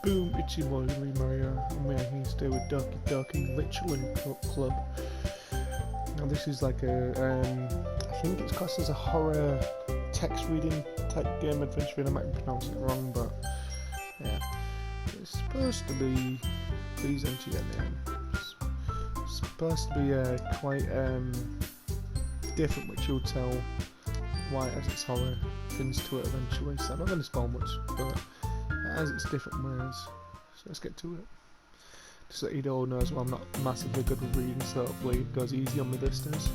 Boom, it's your boy Mario, and we're here today with Doki Doki Club. Now this is like a, I think it's classed as a horror text reading type game adventure, and I might be pronouncing it wrong, but yeah. It's supposed to be, please enter your name. It's supposed to be quite different, which you'll tell why it has its horror things to it eventually, so I'm not going to spoil much, but it has its different ways, so let's get to it. Just so you all know as well, I'm not massively good with reading, so hopefully it goes easy on my listeners.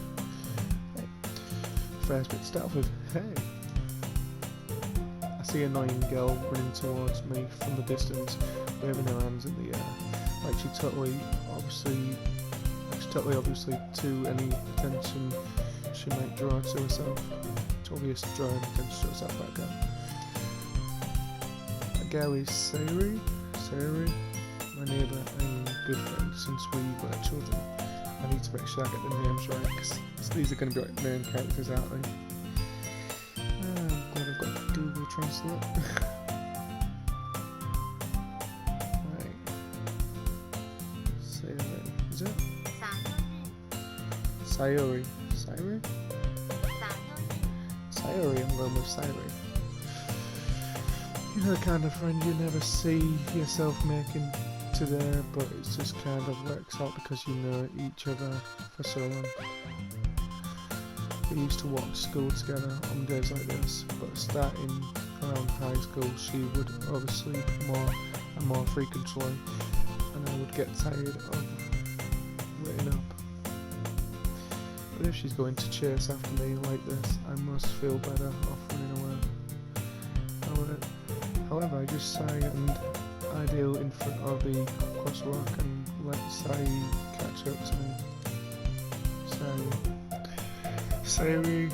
Hey. First bit to start off with, hey! I see an annoying girl running towards me from the distance, waving her hands in the air, like she totally obviously to any attention she might draw to herself. It's obvious drawing attention to herself, that girl. That girl is Sayuri, my neighbour and good friend since we were children. I need to make sure I get the names right, because these are going to be like main characters, aren't they? I'm glad I've got Google Translate. Right. Sayuri, is it? Sayuri. Sayuri? Sayuri, I'm going with Sayuri. You know the kind of friend you never see yourself making to there, but it just kind of works out because you know each other for so long. We used to walk to school together on days like this, but starting around high school she would oversleep more and more frequently, and I would get tired of waiting up. But if she's going to chase after me like this, I must feel better off running away. However, I just sigh and ideal in front of the crosswalk and let Sai catch up to me. Sayuri,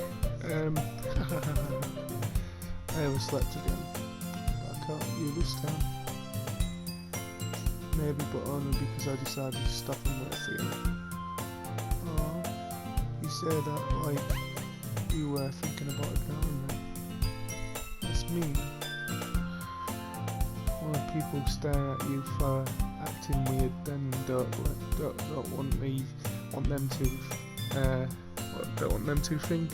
I overslept again. But I caught you this time. Maybe, but only because I decided to stop and wait for you. Oh, you say that like you were thinking about ignoring me. That's mean. When people stare at you for acting weird, then don't want them to think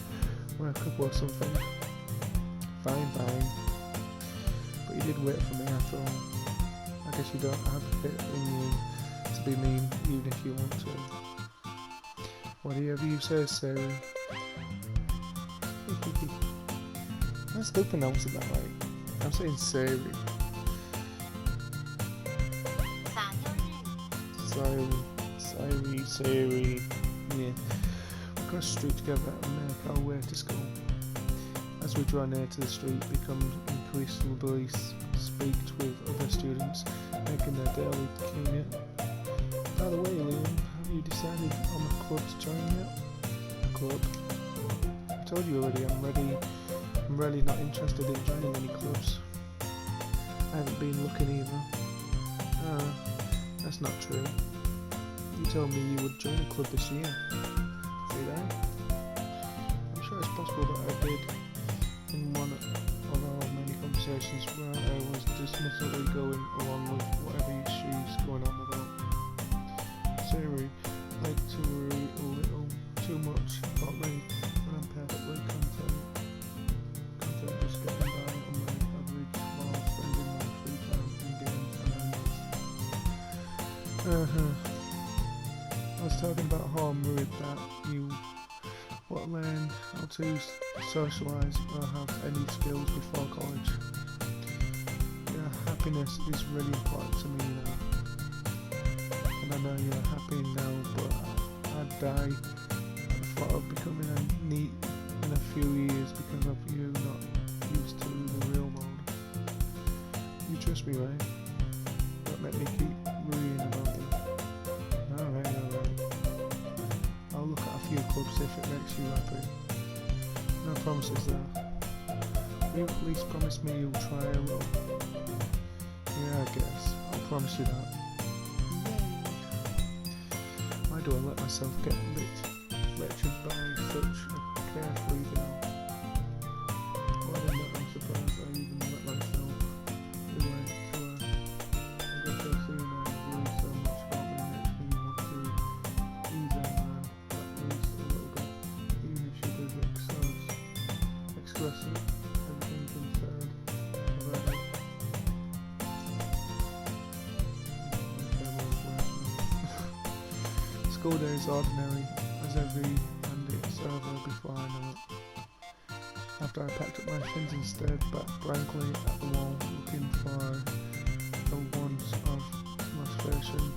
we're a couple or something. Fine. But you did wait for me after all. I guess you don't have it in you to be mean, even if you want to. Whatever you say, Sarah. I'm still pronouncing that right. I'm saying Sarah. Sayuri, yeah. We cross the street together and make our way to school. As we draw near to the street, become increasingly speaked with other students, making their daily commute. By the way, Liam, have you decided on a club to join yet? A club? I told you already, I'm really not interested in joining any clubs. I haven't been looking either. That's not true. You told me you would join a club this year. Did I? I'm sure it's possible that I did in one of our many conversations where I was dismissively going along with whatever she's going on about. Sayuri liked to worry a little too much about me when I'm perfectly content just getting by on my average while spending my free time in games and I was talking about how I'm worried that you won't learn how to socialise or have any skills before college. Your happiness is really important to me now. And I know you're happy now, but I'd die at the thought of becoming a neat in a few years because of you not used to the real world. You trust me, right? Don't make me keep worrying about you. Alright. I'll look at a few clubs if it makes you happy. No promises though. You at least promise me you'll try a little. Yeah, I guess. I'll promise you that. Yay! Why do I let myself get lectured by such a carefree girl? More than that, I'm surprised I even let myself relate to her. school day is ordinary as every Monday. It's over before I know it. After I packed up my things and stared back blankly at the wall, looking for the ones of most fashion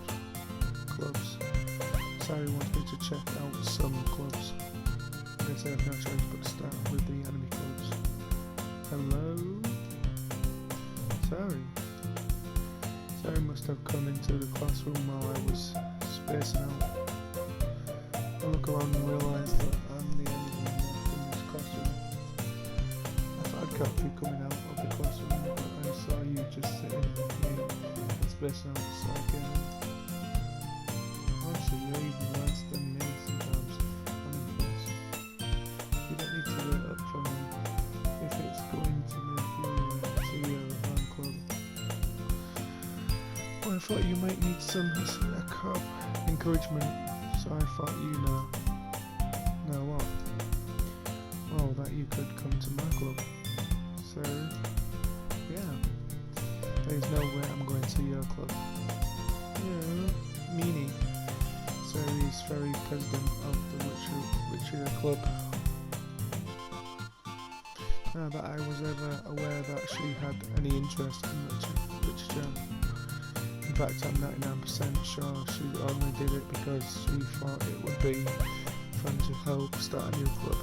clubs. Sari wanted me to check out some clubs. I guess I have no choice but to start with the anime clubs. Hello? Sari must have come into the classroom while I was spacing out. I look around and realise that I'm the only one left in this classroom. I thought I'd caught you coming out of the classroom, but I saw you just sitting here and spacing out, so I came in. Honestly, you're even worse than me sometimes. I'm impressed. You don't need to wait up for me if it's going to make you to your fan club. Well, I thought you might need some encouragement, so I thought you know. Now what? Well, that you could come to my club. So, yeah. There's no way I'm going to your club. Yeah, meanie. Sari is very president of the Witcher Club. Not that I was ever aware that she had any interest in literature. In fact, I'm 99% sure she only did it because she thought it would be fun to help start a new club.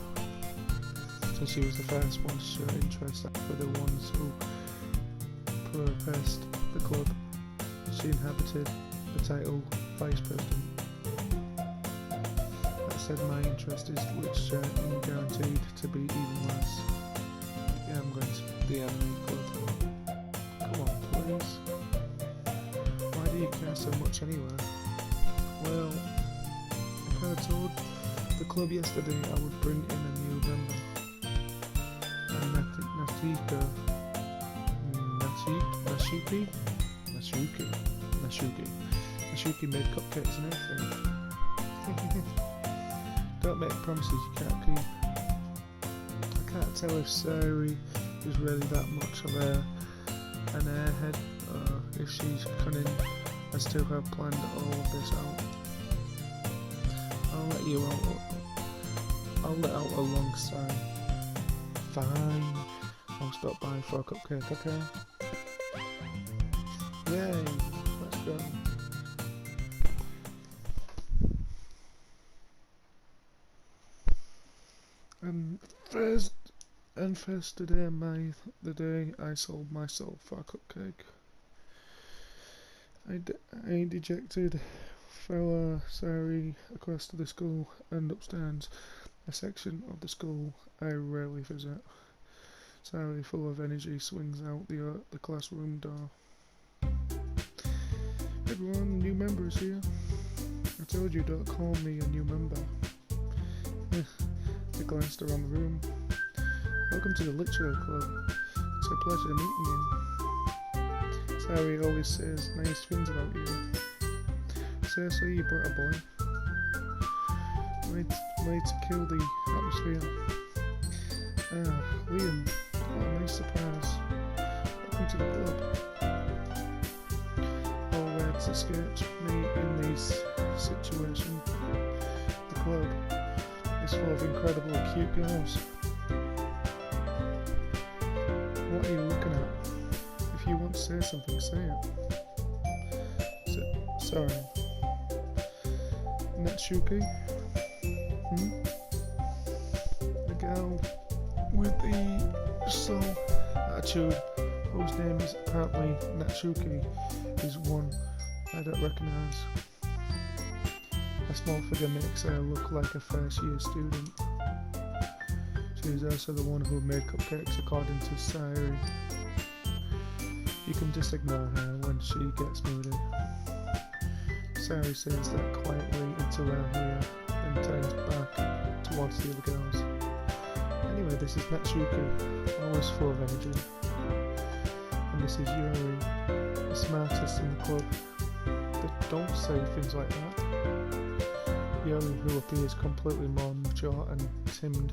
So she was the first one to show interest after the ones who professed the club. She inhabited the title Vice President. That said, my interest is literature and guaranteed to be even worse. Yeah, I'm going to the anime club. Come on, please. Why do you care so much anyway? Well, if I had told the club yesterday I would bring in a new member. And Nasuki made cupcakes and everything. Don't make promises you can't keep. I can't tell if Sari is really that much of an airhead, or if she's cunning as to have planned all of this out. I'll let out a long sigh. Fine, I'll stop by for a cupcake, okay? Yay, let's go. First today, the day I sold myself for a cupcake. I dejected follow Sari across to the school and upstairs, a section of the school I rarely visit. Sari, full of energy, swings out the classroom door. Everyone, new members here. I told you don't call me a new member. I glanced around the room. Welcome to the Literature Club. It's a pleasure meeting you. Sari always says nice things about you. Seriously, you brought a boy? Way to kill the atmosphere. Liam, what a nice surprise. Welcome to the club. All words escape me in this situation. The club is full of incredibly cute girls. What are you looking at? If you want to say something, say it. Sorry. Natsuki? The girl with the soul attitude, whose name is apparently Natsuki, is one I don't recognise. A small figure makes her look like a first year student. She is also the one who made cupcakes according to Sari. You can just ignore her when she gets moody. Sari says that quietly until I hear, then turns back towards the other girls. Anyway, this is Natsuki, always full of energy. And this is Yuri, the smartest in the club. Don't say things like that. Yuri, who appears completely more mature and timid,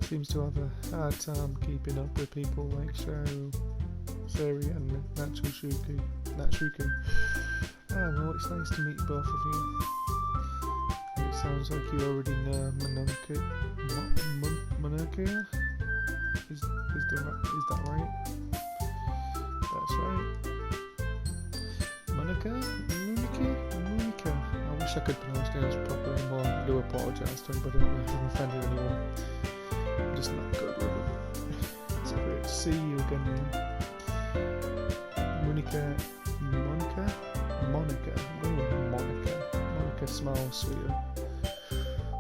seems to have a hard time keeping up with people like Sari and Natsuki. Oh well, it's nice to meet both of you. It sounds like you already know Monoka. Is that right? That's right. Monica? I wish I could pronounce names properly more. I do apologise to anybody if I've offended anyone. I'm just not good with it. It's great to see you again, man. Monica. I'm going with Monica. Monica smiles sweeter.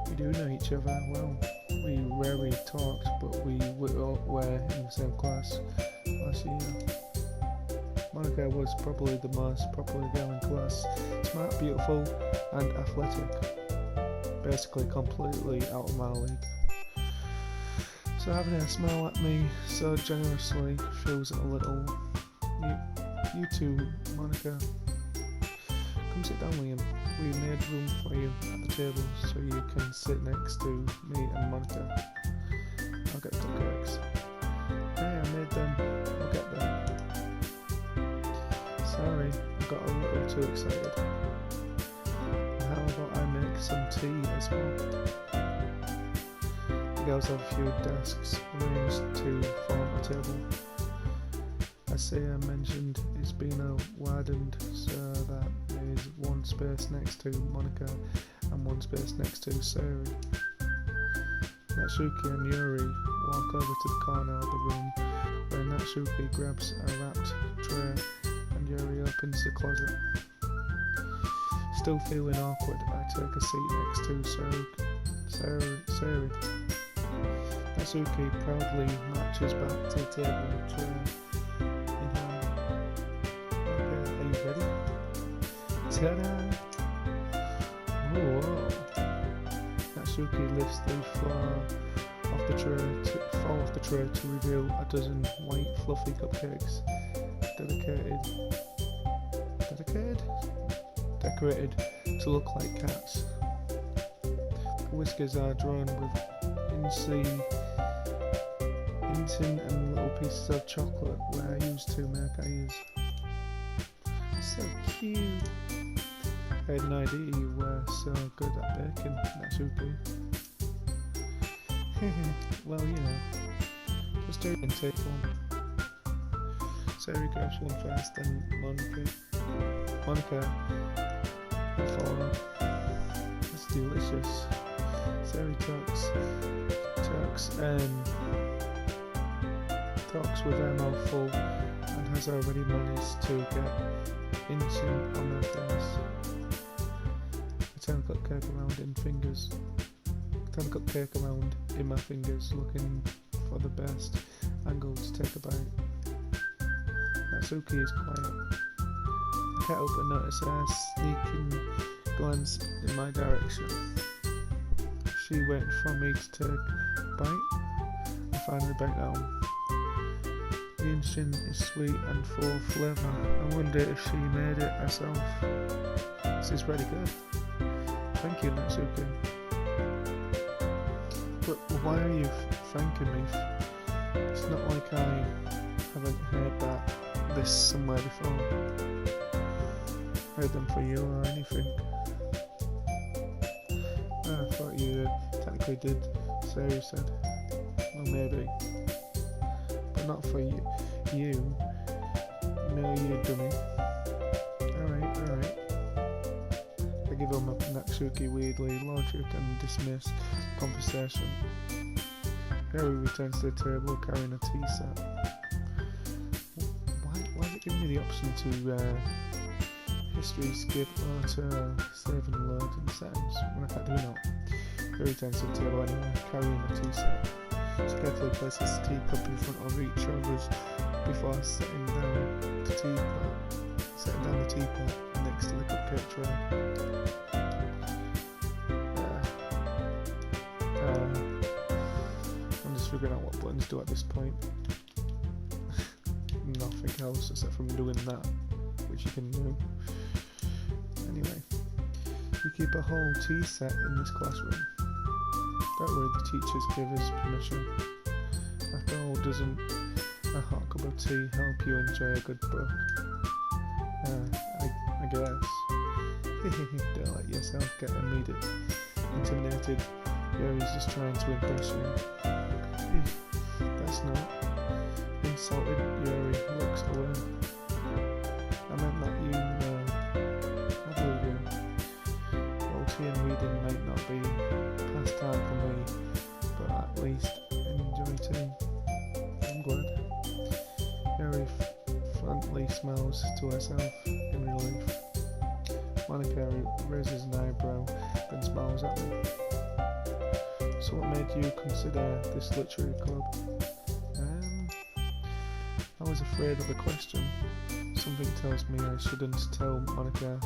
We do know each other well. We rarely talked, but we were in the same class last year. Monica was probably the most popular girl in class. Smart, beautiful, and athletic. Basically completely out of my league. So having her smile at me so generously feels a little... You too, Monica. Come sit down, Liam. We made room for you at the table so you can sit next to me and Monica. I'll get the cupcakes. Hey, I made them. I'll get them. Sorry, I got a little too excited. How about I make some tea as well? The girls have a few desks arranged to form a table. As Saya mentioned, it's been widened so that there is one space next to Monica and one space next to Sari. Natsuki and Yuri walk over to the corner of the room where Natsuki grabs a wrapped tray and Yuri opens the closet. Still feeling awkward, I take a seat next to Sari. Natsuki proudly marches back to the table tray. Ready? Ta-da! Oh, whoa. Natsuki lifts the fall off the tray to reveal a dozen white fluffy cupcakes decorated to look like cats. The whiskers are drawn with inting and little pieces of chocolate where I used to make eyes. So cute. I had no idea you were so good at baking, Natsuki. Well, you know, just do it and take one. Sari grabs one first, then Monica, follow. It's delicious. Sari talks with her mouth full and has already managed to get inching on her face. I turn the cupcake around in my fingers, looking for the best angle to take a bite. Natsuki is quiet. I can't help but notice her sneaking glance in my direction. She waited for me to take a bite. I finally bite down. The instant is sweet and full of flavour. I wonder if she made it herself. This is really good. Thank you, Natsuki. But why are you thanking me? It's not like I haven't heard this somewhere before. Heard them for you or anything. I thought you technically did, Sari said. Well, maybe. But not for you. No, you dummy. Alright. I give up Natsuki weirdly logic and dismiss conversation. Harry returns to the table carrying a tea set. Why is it giving me the option to history, skip, or to save and load in settings when I can't do that? Harry returns to the table anyway, carrying a tea set. She carefully places the teacup in front of each other's before setting down the teapot next to the cupcake tray. I'm just figuring out what buttons do at this point. Nothing else except from doing that, which you can do. Anyway, we keep a whole tea set in this classroom. Don't worry, the teachers give us permission. After all, doesn't a hot cup of tea help you enjoy a good book? I guess. Don't let yourself get immediate intimidated. Yuri's just trying to impress you. That's not. Insulted, Yuri looks away. I meant that you I believe you. OT and reading might not be pastime for me, but at least enjoy too. I'm glad. Yuri frankly smiles to herself in relief. Monica raises an eyebrow, then smiles at me. So what made you consider this literary club? I was afraid of the question. Something tells me I shouldn't tell Monica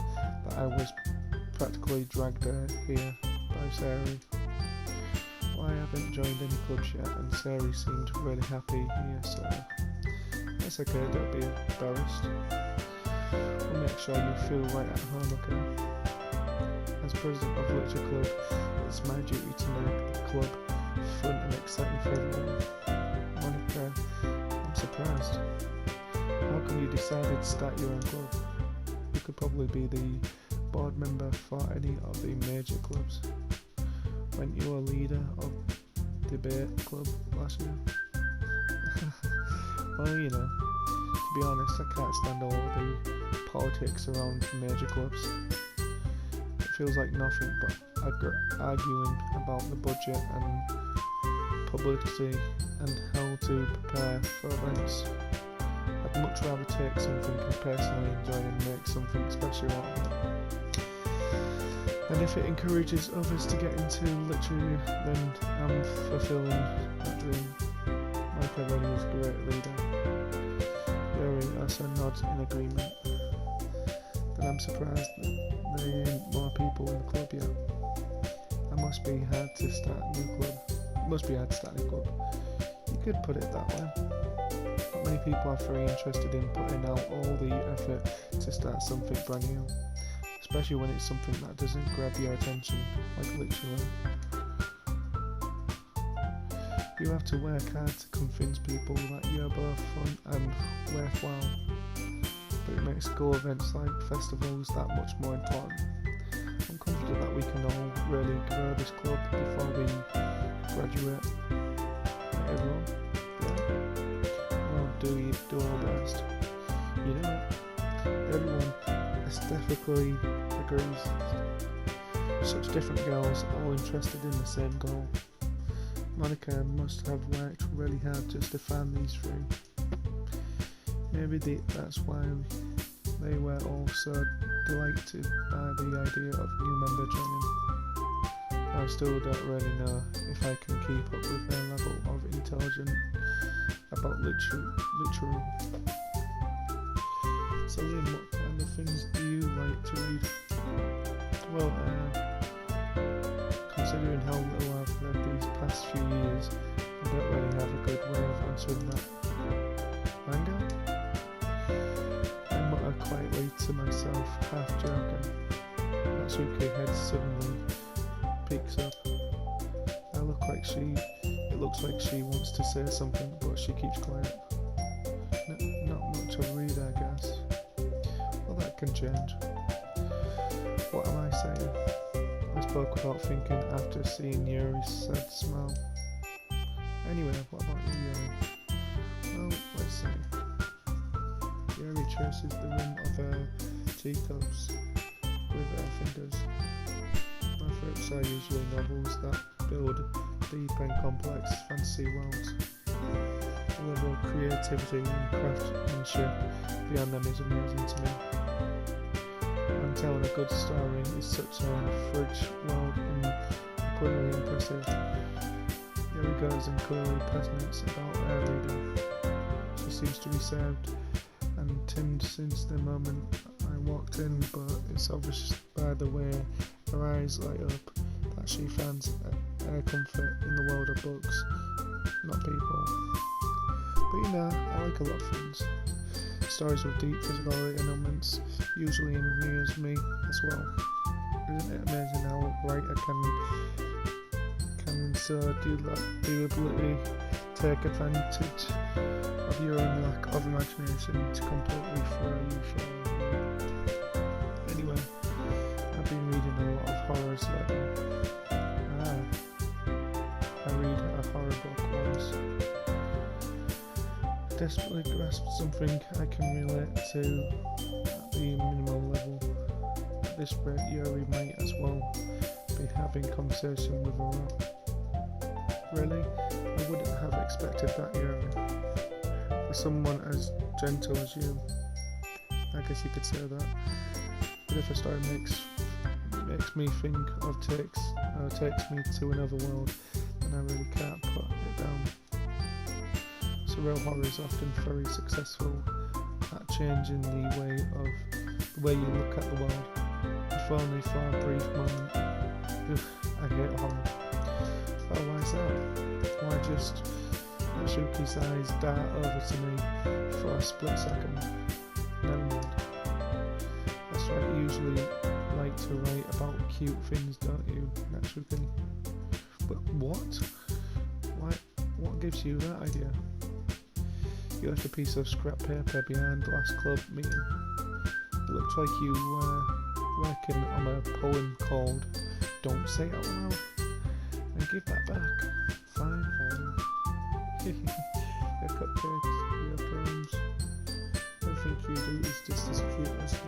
that I was practically dragged here by Sari. Well, I haven't joined any clubs yet, and Sari seemed really happy here, so it's okay, don't be embarrassed. We'll make sure you feel right at home, okay? As president of Literature Club, it's my duty to make the club fun and exciting for everyone. Monica, I'm surprised. How come you decided to start your own club? You could probably be the board member for any of the major clubs. Weren't you a leader of debate club last year? Well, you know, to be honest, I can't stand all the politics around major clubs. It feels like nothing but arguing about the budget and publicity and how to prepare for events. I'd much rather take something I personally enjoy and make something special out of it. And if it encourages others to get into literature, then I'm fulfilling that dream. Monica really is a great leader. Yuri also nods in agreement. But I'm surprised that there ain't more people in the club yet. It must be hard to start a new club. You could put it that way. Not many people are very interested in putting out all the effort to start something brand new, especially when it's something that doesn't grab your attention, like literally. You have to work hard to convince people that you're both fun and worthwhile, but it makes school events like festivals that much more important. I'm confident that we can all really grow this club before we graduate. Everyone, yeah. Well, do our best. You know it. Everyone aesthetically agrees. Such different girls, all interested in the same goal. Monica must have worked really hard just to find these three. Maybe that's why they were all so delighted by the idea of new member joining. I still don't really know if I can keep up with their level of intelligence about literature. So Liam, what kind of things do you like to read? Well, considering how little I've read these past few years, I don't really have a good way of answering that. Manga? I mutter quietly to myself, half joking. Natsuki head suddenly peeks up. It looks like she wants to say something, but she keeps quiet. Not much of a read, I guess. Well, that can change. What am I saying? I spoke without thinking after seeing Yuri's sad smile. Anyway, what about you, Yuri? Well, let's see. Yuri traces the rim of her teacups with her fingers. My favourites are usually novels that build deep and complex fantasy worlds. The level of creativity and craftsmanship beyond them is amazing to me. And telling a good story is such a rich world and clearly impressive. Yuri goes and clearly passionate about her reading. She seems to be reserved and timid since the moment I walked in, but it's obvious by the way her eyes light up that she finds her comfort in the world of books, not people. But you know, I like a lot of things. Stories with deep physical elements usually amuse me as well. Isn't it amazing how a writer can so deliberately take advantage of your own lack of imagination to completely throw you for a loop. Anyway, I've been reading a lot of horrors lately. desperately grasp something I can relate to at the minimal level. At this rate, Yuri might as well be having conversation with a rock. Really? I wouldn't have expected that, Yuri. For someone as gentle as you. I guess you could say that. But if a story makes me think of takes me to another world, then I really can't put it down. Surreal horror is often very successful at changing the way you look at the world, if only for a brief moment. I hate horror. Oh, why is that? Why just Natsuki's eyes dart over to me for a split second? Never mind. That's right, you usually like to write about cute things, don't you, Natsuki? But what? What gives you that idea? You left a piece of scrap paper behind the last club meeting. It looked like you were working on a poem called Don't Say It Out Loud. And give that back. Fine. Your cupcakes, your poems. Everything you do is just as cute as you.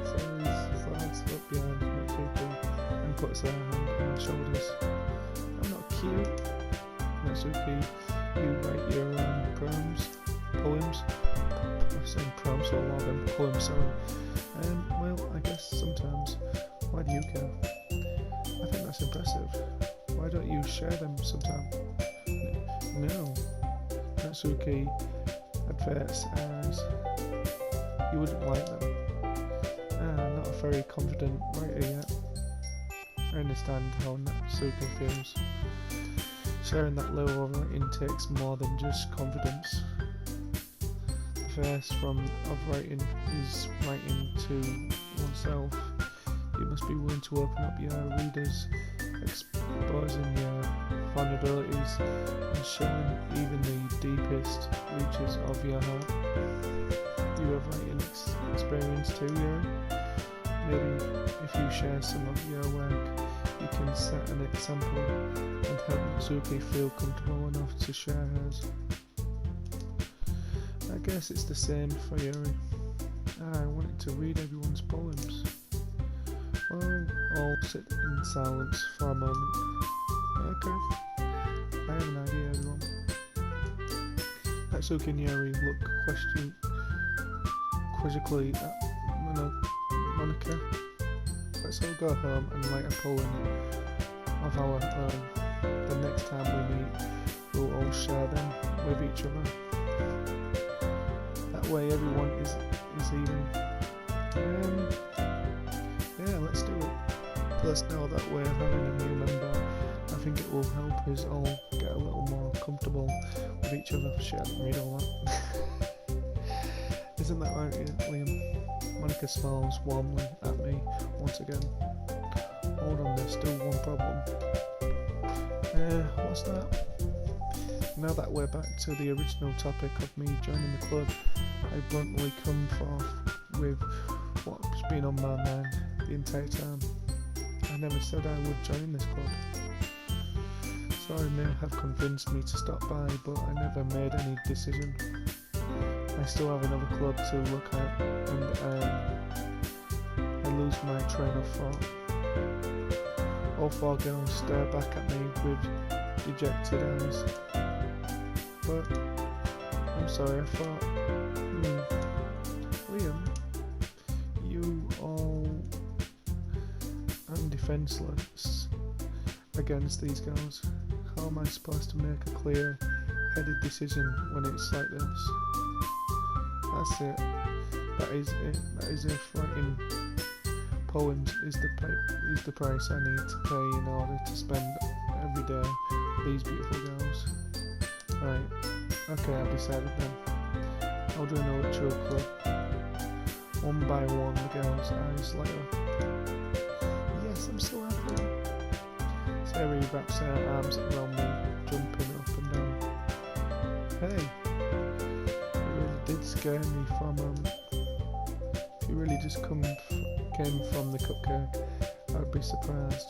Sarah's flags up behind Natsuki and puts her hand on her shoulders. I'm not cute. Natsuki, you write your own poems. I'm saying poems so long and poems, sorry. Well, I guess sometimes. Why do you care? I think that's impressive. Why don't you share them sometime? No. Natsuki adverts as you wouldn't like them. Not a very confident writer yet. I understand how Natsuki feels. Sharing that level of writing takes more than just confidence. The first form of writing is writing to oneself. You must be willing to open up your readers, exposing your vulnerabilities and showing even the deepest reaches of your heart. You have writing experience too, Yuri? Maybe if you share some of your work, you can set an example and help Natsuki feel comfortable enough to share hers. I guess it's the same for Yuri. I wanted to read everyone's poems. Well, I'll sit in silence for a moment. Okay. I have an idea, everyone. Natsuki and Yuri look quizzically at Monica. Let's all go home and write a poem of our own. The next time we meet, we'll all share them with each other. That way everyone is even. Yeah, let's do it. Plus now that we're having a new member, I think it will help us all get a little more comfortable with each other. Shit, I didn't read all that. Isn't that right, Liam? Monica smiles warmly at me once again. Hold on, there's still one problem. What's that? Now that we're back to the original topic of me joining the club, I bluntly come forth with what's been on my mind the entire time. I never said I would join this club. Sorry may have convinced me to stop by, but I never made any decision. I still have another club to look at, and I lose my train of thought. All four girls stare back at me with dejected eyes. But I'm sorry, I thought, Liam, you all, I'm defenseless against these girls. How am I supposed to make a clear-headed decision when it's like this? That's it. That is if writing poems is the price I need to pay in order to spend every day with these beautiful girls. Right. Okay, I've decided then. I'll join a literal club. One by one, the girls' eyes light up. Yes, I'm so happy. Sarah wraps her arms around me, jumping up and down. Hey, it really did scare me for a moment. If you really just came from the cupcake, I'd be surprised.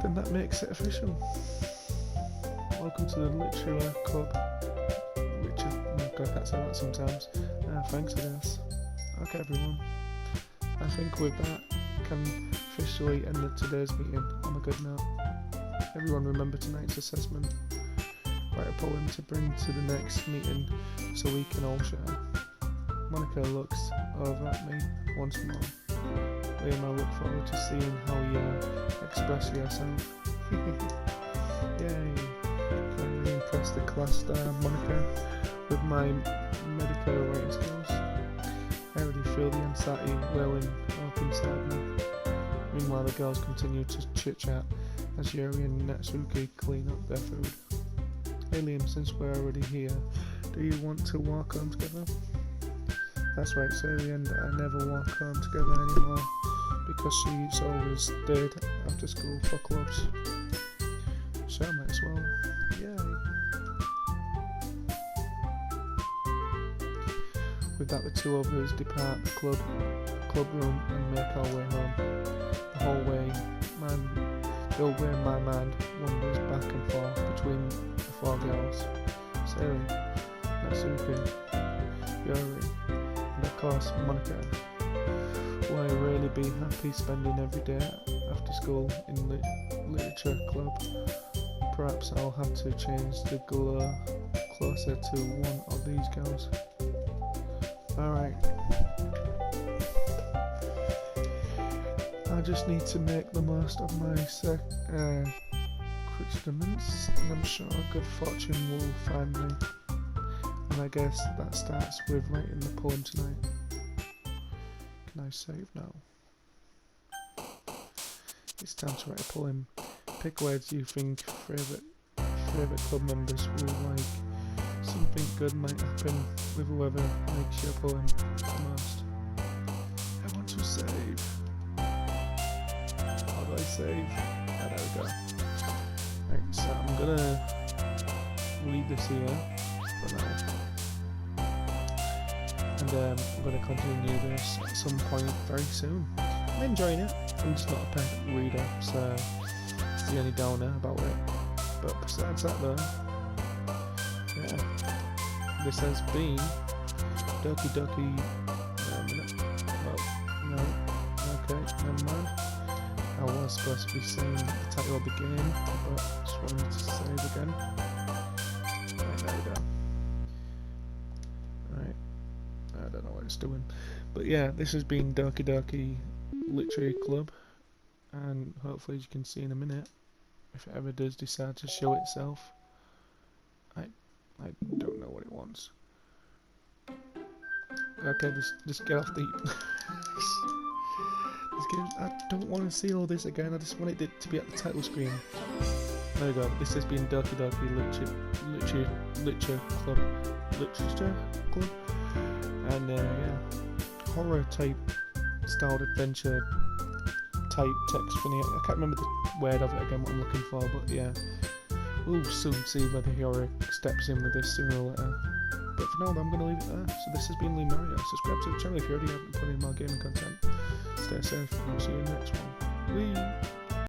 Then that makes it official. welcome to the Literature Club. I can't say that sometimes. Thanks, I guess. Okay, everyone. I think with that, can officially end today's meeting on a good note. Everyone remember tonight's assessment. Write a poem to bring to the next meeting so we can all share. Monica looks over at me once more. Liam, I look forward to seeing how you express yourself. Yay! Can I really impress the class there, Monica, with my medical writing skills? I already feel the anxiety welling up inside me. Meanwhile, the girls continue to chit-chat as Yuri and Natsuki clean up their food. Hey Liam, since we're already here, do you want to walk home together? That's right, Sari and I never walk home together anymore because she's always stayed after school for clubs. So I might as well. Yay! With that, the two of us depart the club room and make our way home. The whole way my mind wanders back and forth between the four girls. Sari, Natsuki, Yuri, and of course Monica. Will I really be happy spending every day after school in literature club? Perhaps I'll have to change the glow closer to one of these girls. Alright. I just need to make the most of my accoutrements, and I'm sure good fortune will find me. And I guess that starts with writing the poem tonight. Can I save now? It's time to write a poem. Pick words you think favourite club members will like. Something good might happen with whoever makes your poem the most. I want to save. How do I save? Ah, there we go. Right, so I'm gonna leave this here for now. And I'm going to continue this at some point very soon. I'm enjoying it. I'm just not a perfect reader, so it's the only downer about it. But besides that though, yeah, this has been Doki Doki. No, okay, never mind. I was supposed to be saying the title of the game, but just wanted to save again. Right, there we go. Right, I don't know what it's doing. But yeah, this has been Doki Doki Literary Club, and hopefully as you can see in a minute, if it ever does decide to show itself, I don't know what it wants. Okay, just get off the... I don't want to see all this again, I just wanted it to be at the title screen. There we go, this has been Doki Doki Literature Club, and yeah, horror type styled adventure type text funny. I can't remember the word of it again, what I'm looking for, but yeah, we'll soon see whether Hiyori steps in with this sooner or later. But for now, I'm going to leave it there. So this has been Lee Mario. Subscribe to the channel if you already haven't put in more gaming content. Stay safe, and I'll see you in the next one. Lee!